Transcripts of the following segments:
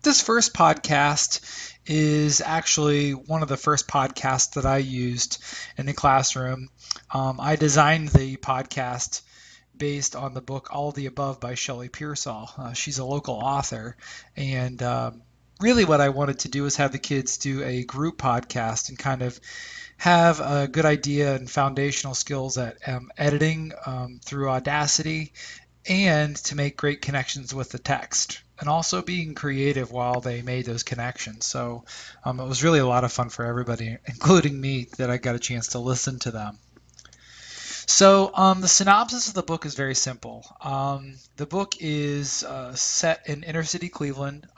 This first podcast is actually one of the first podcasts that I used in the classroom. I designed the podcast based on the book All the Above by Shelley Pearsall. She's a local author, and really what I wanted to do is have the kids do a group podcast and kind of have a good idea and foundational skills at editing through Audacity and to make great connections with the text and also being creative while they made those connections. So it was really a lot of fun for everybody, including me, that I got a chance to listen to them. So the synopsis of the book is very simple. The book is set in inner city Cleveland.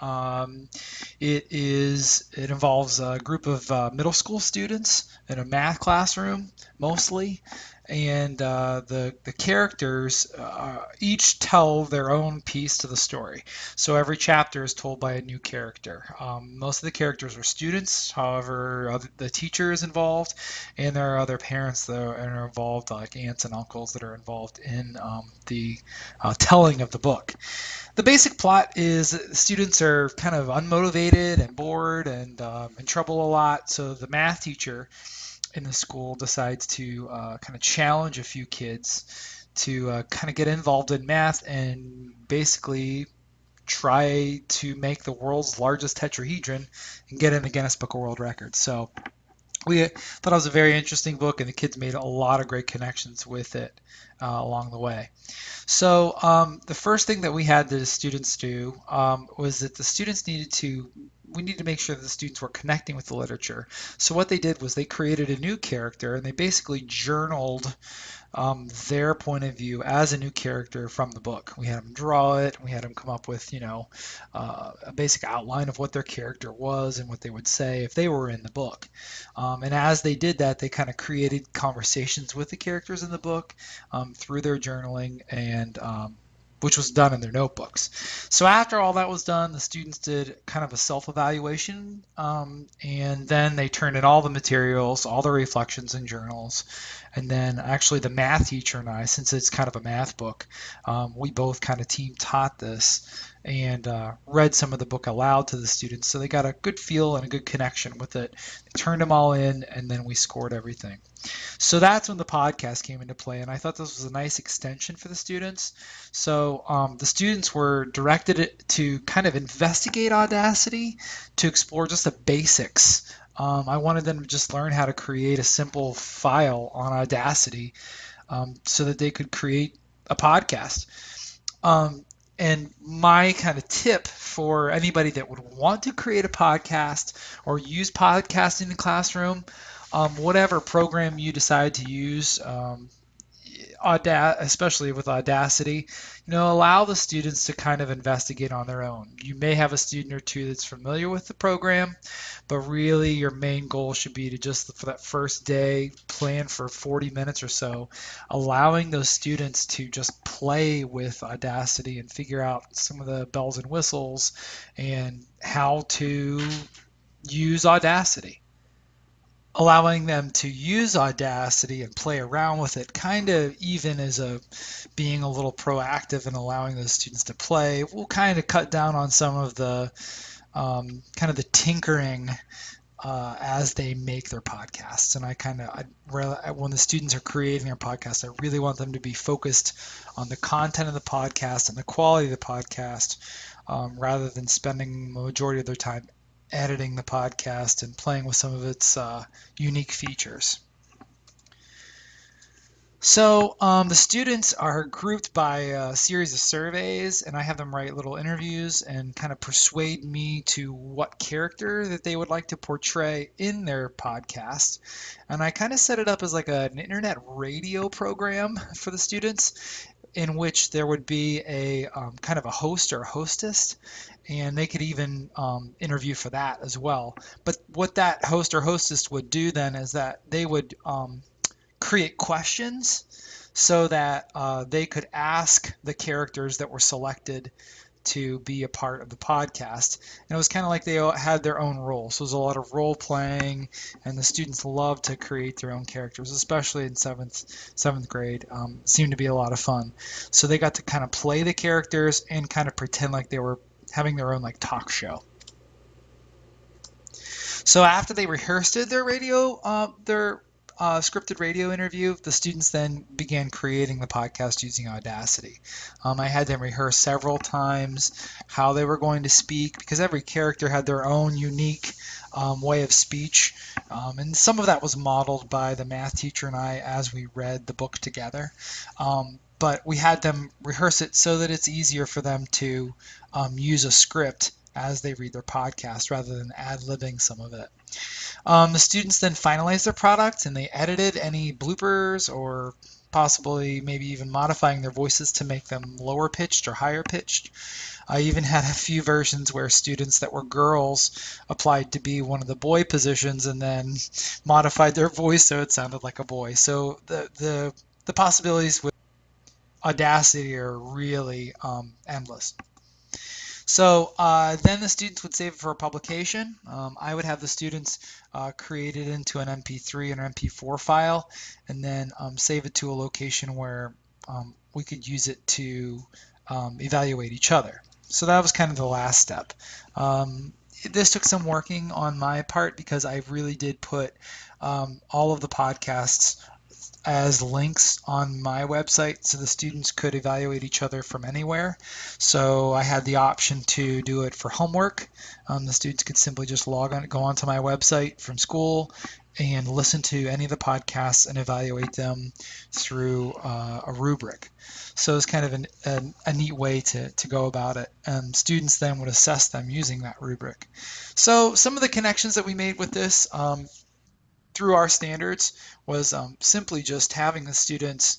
It involves a group of middle school students in a math classroom mostly, and the characters each tell their own piece to the story. So every chapter is told by a new character. Most of the characters are students, however, the teacher is involved, and there are other parents that are involved, like aunts and uncles that are involved in the telling of the book. The basic plot is that the students are kind of unmotivated and bored and in trouble a lot. So the math teacher in the school decides to kind of challenge a few kids to kind of get involved in math and basically try to make the world's largest tetrahedron and get in the Guinness Book of World Records. So we thought it was a very interesting book, and the kids made a lot of great connections with it along the way. So the first thing that we had the students do was that we needed to make sure that the students were connecting with the literature. So what they did was they created a new character, and they basically journaled their point of view as a new character from the book. We had them draw it. We had them come up with, a basic outline of what their character was and what they would say if they were in the book. And as they did that, they kind of created conversations with the characters in the book through their journaling and which was done in their notebooks. So after all that was done, the students did kind of a self-evaluation, and then they turned in all the materials, all the reflections and journals. And then actually the math teacher and I, since it's kind of a math book, we both kind of team taught this and read some of the book aloud to the students. So they got a good feel and a good connection with it. They turned them all in, and then we scored everything. So that's when the podcast came into play, and I thought this was a nice extension for the students. So the students were directed to kind of investigate Audacity to explore just the basics. I wanted them to just learn how to create a simple file on Audacity so that they could create a podcast. And my kind of tip for anybody that would want to create a podcast or use podcasting in the classroom, whatever program you decide to use, especially with Audacity, allow the students to kind of investigate on their own. You may have a student or two that's familiar with the program, but really your main goal should be to just, for that first day, plan for 40 minutes or so, allowing those students to just play with Audacity and figure out some of the bells and whistles and how to use Audacity. Allowing them to use Audacity and play around with it, kind of even as being a little proactive and allowing those students to play, will kind of cut down on some of the kind of the tinkering as they make their podcasts. And when the students are creating their podcast, I really want them to be focused on the content of the podcast and the quality of the podcast, rather than spending the majority of their time editing the podcast and playing with some of its unique features. So the students are grouped by a series of surveys, and I have them write little interviews and kind of persuade me to what character that they would like to portray in their podcast. And I kind of set it up as like an internet radio program for the students, in which there would be a kind of a host or a hostess, and they could even interview for that as well. But what that host or hostess would do then is that they would create questions so that they could ask the characters that were selected to be a part of the podcast. And it was kind of like they had their own role. So there's a lot of role playing, and the students love to create their own characters, especially in seventh grade. It seemed to be a lot of fun. So they got to kind of play the characters and kind of pretend like they were having their own like talk show. So after they rehearsed their scripted radio interview, the students then began creating the podcast using Audacity. I had them rehearse several times how they were going to speak because every character had their own unique way of speech. And some of that was modeled by the math teacher and I as we read the book together. But we had them rehearse it so that it's easier for them to use a script as they read their podcast rather than ad-libbing some of it. The students then finalized their product and they edited any bloopers or possibly maybe even modifying their voices to make them lower pitched or higher pitched. I even had a few versions where students that were girls applied to be one of the boy positions and then modified their voice so it sounded like a boy. So the possibilities with Audacity are really endless. So then the students would save it for a publication. I would have the students create it into an MP3 and an MP4 file, and then save it to a location where we could use it to evaluate each other. So that was kind of the last step. This took some working on my part because I really did put all of the podcasts as links on my website so the students could evaluate each other from anywhere. So I had the option to do it for homework. The students could simply just log on, go onto my website from school and listen to any of the podcasts and evaluate them through a rubric. So it's kind of a neat way to go about it. Students then would assess them using that rubric. So some of the connections that we made with this through our standards was simply just having the students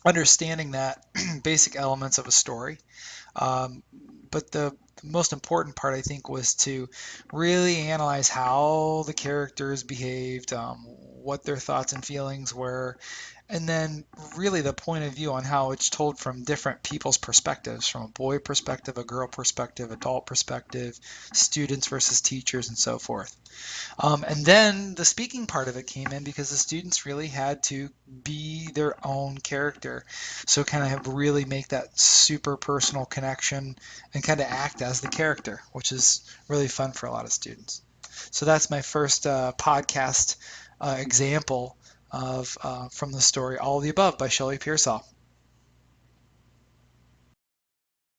understanding that basic elements of a story. Um, but the most important part, I think, was to really analyze how the characters behaved, what their thoughts and feelings were, and then really the point of view on how it's told from different people's perspectives, from a boy perspective, a girl perspective, adult perspective, students versus teachers, and so forth. And then the speaking part of it came in because the students really had to be their own character. So kind of really make that super personal connection and kind of act as the character, which is really fun for a lot of students. So that's my first podcast example of from the story All of the Above by Shelley Pearsall.